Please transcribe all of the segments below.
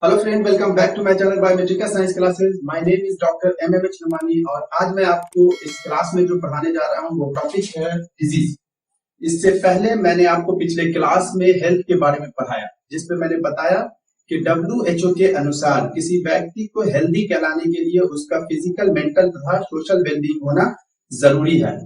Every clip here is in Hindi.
Hello friend, welcome back to my channel Biometrica science classes. My name is doctor M M H Namani और आज मैं आपको इस क्लास में जो पढ़ाने जा रहा हूं वो टॉपिक है डिजीज। इससे पहले मैंने आपको पिछले क्लास में हेल्थ के बारे में पढ़ाया, जिसपे मैंने बताया कि WHO के अनुसार किसी व्यक्ति को हेल्दी कहलाने के लिए उसका फिजिकल, मेंटल तथा सोशल वेलबींग होना जरूरी है।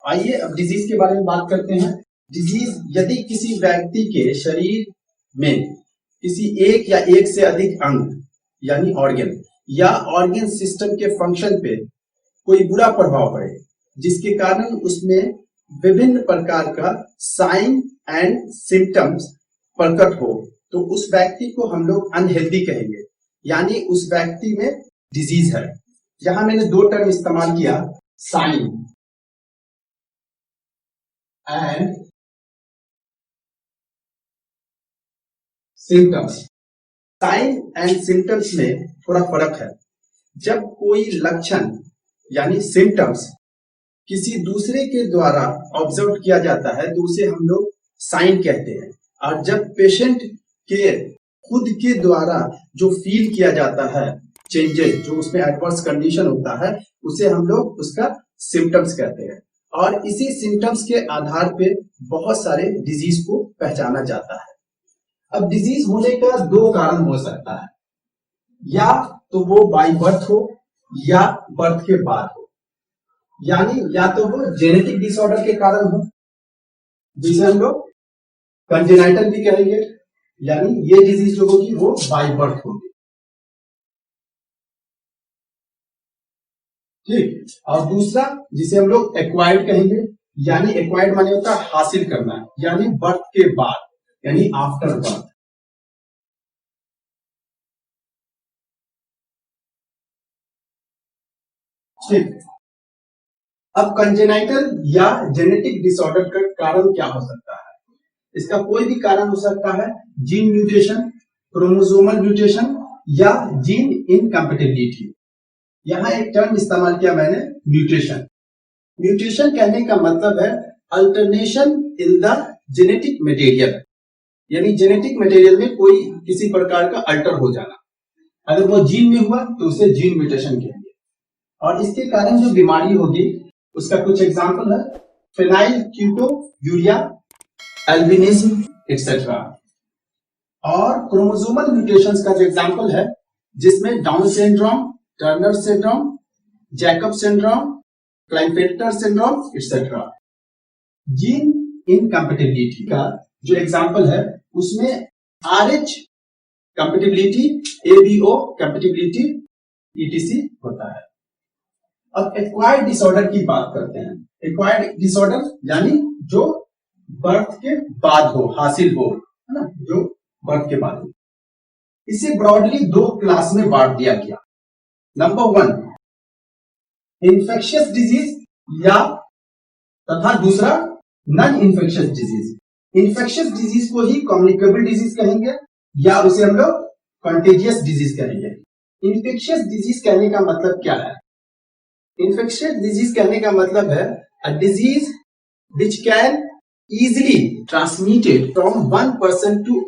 आइए अब डिजीज के बारे में बात करते हैं। डिजीज यदि किसी व्यक्ति के शरीर में किसी एक या एक से अधिक अंग यानी ऑर्गन या ऑर्गन सिस्टम के फंक्शन पे कोई बुरा प्रभाव पड़े, जिसके कारण उसमें विभिन्न प्रकार का साइन एंड सिम्टम्स प्रकट हो, तो उस व्यक्ति को हम लोग अनहेल्दी कहेंगे, यानी उस व्यक्ति में डिजीज है। यहां मैंने दो टर्म इस्तेमाल किया, sign and symptoms. Sign and symptoms में थोड़ा फर्क है। जब कोई लक्षण यानी सिम्टम्स किसी दूसरे के द्वारा ऑब्जर्व किया जाता है तो उसे हम लोग साइन कहते हैं, और जब पेशेंट के खुद के द्वारा जो फील किया जाता है चेंजेस, जो उसमें एडवर्स कंडीशन होता है, उसे हम लोग उसका सिम्टम्स कहते हैं। और इसी सिम्टम्स के आधार पे बहुत सारे डिजीज को पहचाना जाता है। अब डिजीज होने का दो कारण हो सकता है, या तो वो बाय बर्थ हो या बर्थ के बाद हो, यानी या तो वो जेनेटिक डिसऑर्डर के कारण हो, जिसे हम लोग कंजेनाइटल भी कहेंगे, यानी ये डिजीज जो होगी वो बाय बर्थ होगी। ठीक, और दूसरा जिसे हम लोग एक्वायर्ड कहेंगे, यानी एक्वायर्ड माने होता है हासिल करना, यानी बर्थ के बाद, यानी आफ्टर बर्थ। ठीक, अब कंजेनाइटल या जेनेटिक डिसऑर्डर का कारण क्या हो सकता है? इसका कोई भी कारण हो सकता है, जीन म्यूटेशन, क्रोमोसोमल म्यूटेशन या जीन इनकम्पेटिबिलिटी। यहां एक टर्म इस्तेमाल किया मैंने, म्यूटेशन। म्यूटेशन कहने का मतलब है alternation in the genetic material, यानी जेनेटिक मटेरियल में कोई किसी प्रकार का अल्टर हो जाना। अगर वो जीन में हुआ तो उसे जीन म्यूटेशन कहेंगे। और इसके कारण जो बीमारी होगी उसका कुछ एग्जाम्पल है, फेनाइल यूरिया, एल्बिनिज्म एक्सेट्रा। और क्रोमोसोमल म्यूटेशंस का जो एग्जाम्पल है, जिसमें down syndrome, Turner syndrome, Jacob syndrome, Klinefelter syndrome etcetera. Gene incompatibility का जो एग्जाम्पल है, उसमें RH compatibility, ABO compatibility, ETC होता है। अब एक्वायर्ड डिसऑर्डर की बात करते हैं। एक्वायर्ड डिसऑर्डर यानी जो बर्थ के बाद हो, हासिल हो, है ना, जो बर्थ के बाद हो। इसे ब्रॉडली दो क्लास में बांट दिया गया। नंबर 1 इन्फेक्शियस डिजीज या तथा दूसरा non infectious disease. Infectious disease को ही कम्युनिकेबल डिजीज कहेंगे या उसे हम लोग कंटेजियस डिजीज कहेंगे। इन्फेक्शियस डिजीज कहने का मतलब क्या है? इन्फेक्शियस डिजीज कहने का मतलब है a disease which can easily transmitted from one person to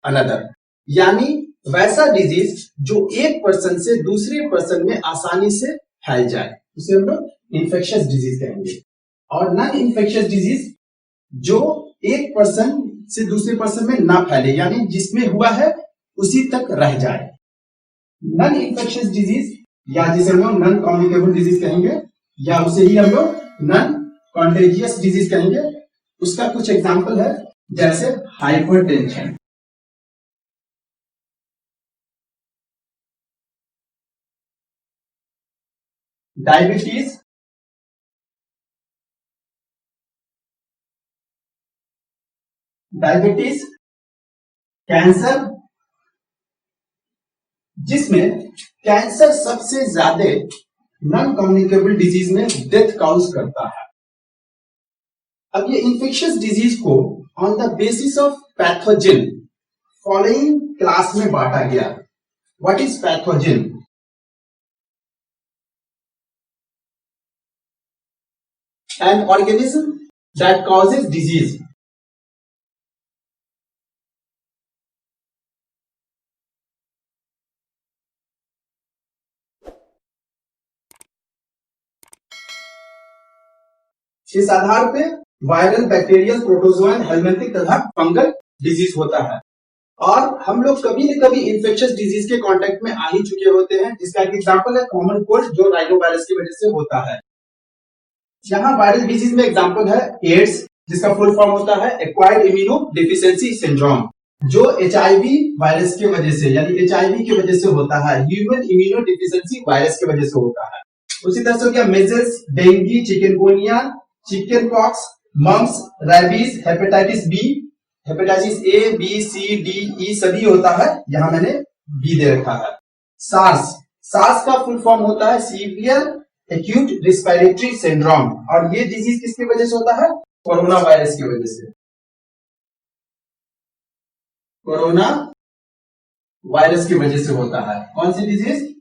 another, यानी वैसा डिजीज जो एक पर्सन से दूसरे पर्सन में आसानी से फैल जाए, उसे हम लोग इन्फेक्शियस डिजीज कहेंगे। और नॉन इन्फेक्शियस डिजीज जो एक पर्सन से दूसरे पर्सन में ना फैले, यानी जिसमें हुआ है उसी तक रह जाए। नॉन इन्फेक्शियस डिजीज या जिसे हम लोग नॉन कम्युनिकेबल डिजीज कहेंगे, या उसे ही हम लोग नॉन कॉन्टेजियस डिजीज कहेंगे। उसका कुछ एग्जांपल है, जैसे हाइपरटेंशन, डायबिटीज, कैंसर, जिसमें कैंसर सबसे ज्यादा नॉन कम्युनिकेबल डिजीज में डेथ काउज करता है। अब ये इन्फेक्शियस डिजीज को on the basis of pathogen following class में बांटा गया। What is pathogen? An organism that causes disease. इस आधार पे वायरल, बैक्टीरियल, प्रोटोजोअन, हेलमिंथिक तथा फंगल डिजीज होता है। और हम लोग कभी न कभी इन्फेक्शियस डिजीज के कांटेक्ट में आ ही चुके होते हैं, जिसका एक एग्जांपल है कॉमन कोल्ड, जो राइनो वायरस की वजह से होता है। यहाँ वायरल डिजीज में एग्जांपल है एड्स, जिसका फुल फॉर्म होता है एक्वायर्ड इम्यूनो डिफिशियंसी सिंड्रोम, जो एचआईवी वायरस की वजह से, यानी एचआईवी की वजह से होता है, ह्यूमन इम्यूनो डिफिशियंसी वायरस की वजह से होता है। उसी तरह से हो गया measles, dengue, chikungunya, chicken pox, mumps, rabies, hepatitis B, hepatitis A, B, C, D, E सभी होता है, यहां मैंने बी दे रखा है। सार्स, सार्स का फुल फॉर्म होता है सीवियर एक्यूट रेस्पिरेटरी सिंड्रोम, और ये डिजीज किसकी वजह से होता है? कोरोना वायरस की वजह से, कोरोना वायरस की वजह से होता है। कौन सी डिजीज?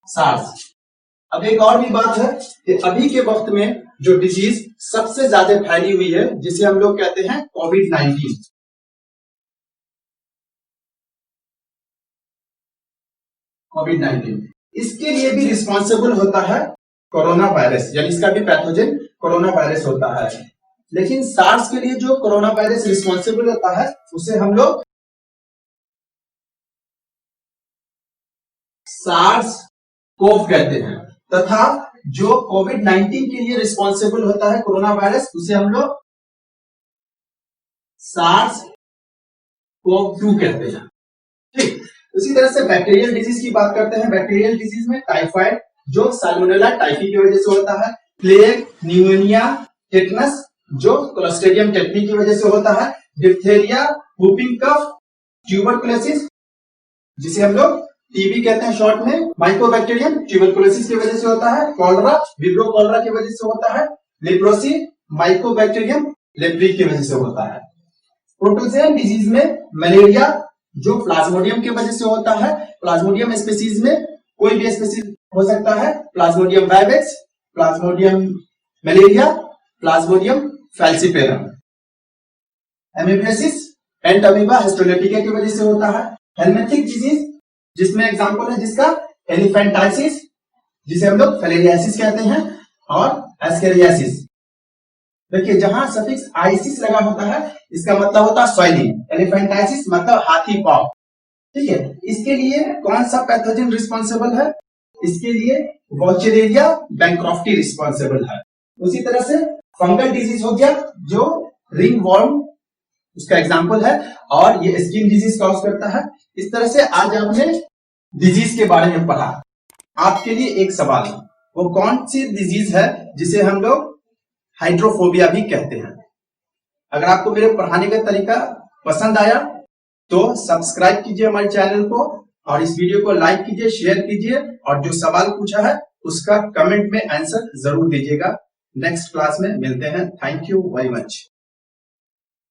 सार्स। अब एक और भी बात है कि अभी के वक्त में जो डिजीज सबसे ज्यादा फैली हुई है, जिसे हम लोग कहते हैं कोविड-19। कोविड-19 इसके लिए भी रिस्पॉन्सिबल होता है कोरोना वायरस, यानी इसका भी पैथोजन कोरोना वायरस होता है। लेकिन सार्स के लिए जो कोरोना वायरस रिस्पॉन्सिबल होता है, उसे हम लोग सार्स कोव कहते हैं, तथा जो कोविड-19 के लिए रिस्पॉन्सिबल होता है कोरोना वायरस, उसे हम लोग सार्स कोव 2 कहते हैं। ठीक, उसी तरह से बैक्टीरियल डिजीज की बात करते हैं। बैक्टीरियल डिजीज में टाइफाइड, जो साल्मोनेला टाइफी की वजह से होता है, प्लेग, न्यूमोनिया, टेटनस, जो क्लोस्ट्रिडियम टेटनी की वजह से होता है, डिप्थेरिया, whooping कफ, ट्यूबरकुलोसिस, जिसे हम लोग टीबी कहते हैं शॉर्ट में, माइकोबैक्टीरियम ट्यूबरकुलोसिस की वजह से होता है, कॉलरा, विब्रो कॉलरा की वजह से होता है, लेप्रोसी, माइकोबैक्टीरियम लेप्री की वजह से होता है। प्रोटोजोअन डिजीज में मलेरिया, जो प्लाज्मोडियम की वजह से होता है, प्लाज्मोडियम स्पीसीज में कोई भी स्पीसीज हो सकता है, Plasmodium vivax, Plasmodium malariae, Plasmodium falciparum. Amoebiasis, Entamoeba histolytica की वजह से होता है। हेलमिंथिक डिजीज, जिसमें एग्जांपल है जिसका एलिफेंटाइसिस, जिसे हम लोग फिलेरियासिस कहते हैं, और एस्केरियासिस। देखिए, जहां सफिक्स आइसिस लगा होता है, इसका मतलब होता है सॉइलिंग। एलिफेंटाइसिस मतलब हाथी पांव। ठीक है, इसके लिए कौन सा पैथोजन रिस्पॉन्सिबल है? इसके लिए वॉचरेरिया बैंक्रॉफ्टी रिस्पॉन्सिबल है। उसी तरह से फंगल डिजीज हो गया, जो रिंग वॉर्म उसका एग्जाम्पल है, और ये स्किन डिजीज कॉज करता है। इस तरह से आज आपने डिजीज के बारे में पढ़ा। आपके लिए एक सवाल, वो कौन सी डिजीज है जिसे हम लोग हाइड्रोफोबिया भी कहते हैं? अगर आपको मेरे पढ़ाने का तरीका पसंद आया तो सब्सक्राइब कीजिए हमारे चैनल को, और इस वीडियो को लाइक कीजिए, शेयर कीजिए, और जो सवाल पूछा है उसका कमेंट में आंसर जरूर दीजिएगा। नेक्स्ट क्लास में मिलते हैं। Thank you very much.